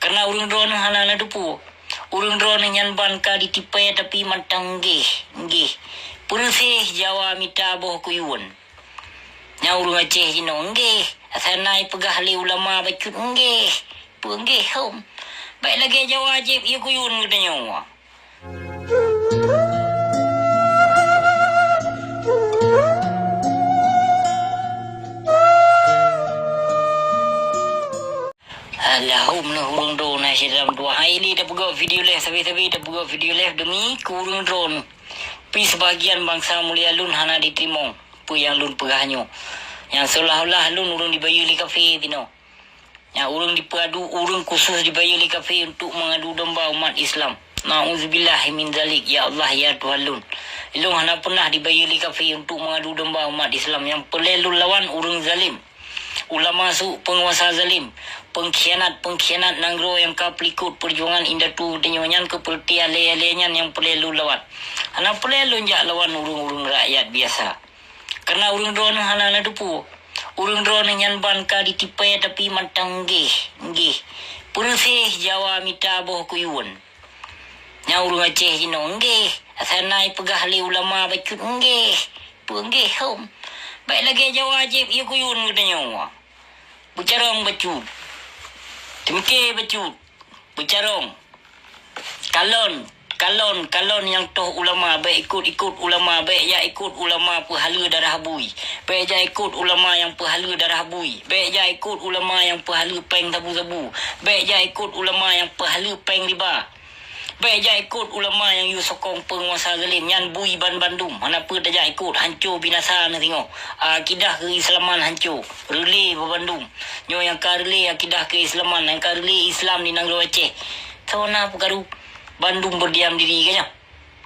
Karena urang drone hana dupu. Urang drone nyan ban ka ditipai tapi mantang nggih. Persih Jawa mita boh kuyun. Nya urang Aceh jino nggih. Asanai pegah li ulama bacut nggih. Nggih hom. Baik lagi Jawa ajib ia kuyun katanya. Alahum na urang drone na siya dalam dua hari ni dah buat video live sabi-sabi dah buat video live demi urang drone. Pi sebahagian bangsa mulia lun hana diterima. Pu yang lun pegahnya. Yang seolah-olah lun urang dibayu li kafe tino. Yang urang dipadu urang khusus dibayu li kafe untuk mengadu domba umat Islam. Na'udzubillah min zalik ya Allah ya Tuhan lun. Lun hana pernah dibayu li kafe untuk mengadu domba umat Islam yang pelelun lawan urang zalim. Ulama su penguasa zalim, pengkhianat nanggro yang ka pelikut perjuangan indatu denyonya keperti ale-alenya yang perlu lawan. Hana perlu jak lawan urung-urung rakyat biasa. Karena urung drone hana dupu. Urung drone nyan ban ka ditipai tapi mantang nggih. Persih Jawa mita boh kuyun. Nya urung Aceh jino nggih. Asanai pegah li ulama bacut nggih. Nggih hom. Baik lagi Jawa ajib ia kuyun katanya. Bercarong bacut. Temke bacut. Bercarong. Kalon yang toh ulama. Baik ikut ulama. Baik ya ikut ulama pehala darah bui. Baik ya ikut ulama yang pehala darah bui. Baik ya ikut ulama yang pehala peng sabu-sabu. Baik ya ikut ulama yang pehala peng riba. Baik ja ikut ulama yang you sokong penguasa zalim yang bui ban Bandung. Mana apa dah ikut hancur binasa nak tengok. Akidah keislaman hancur. Relay Bandung. Nyo yang ka relay akidah keislaman, yang ka relay Islam di Negeri Aceh. Tahu na perkara Bandung berdiam diri kanya.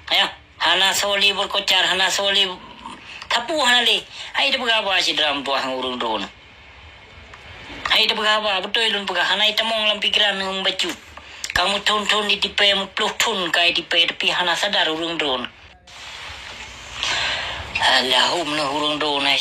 Ya. Hana soleh berkocar, hana soleh tapu hana le. Hai dah berapa si dalam tuah urung drone. Hai dah berapa betul lun pegah hana itamong dalam pikiran membacu. Kamu ton-ton ditipai mupluh ton kai tipai tapi hana sadar urung drone. Alahum na urung drone.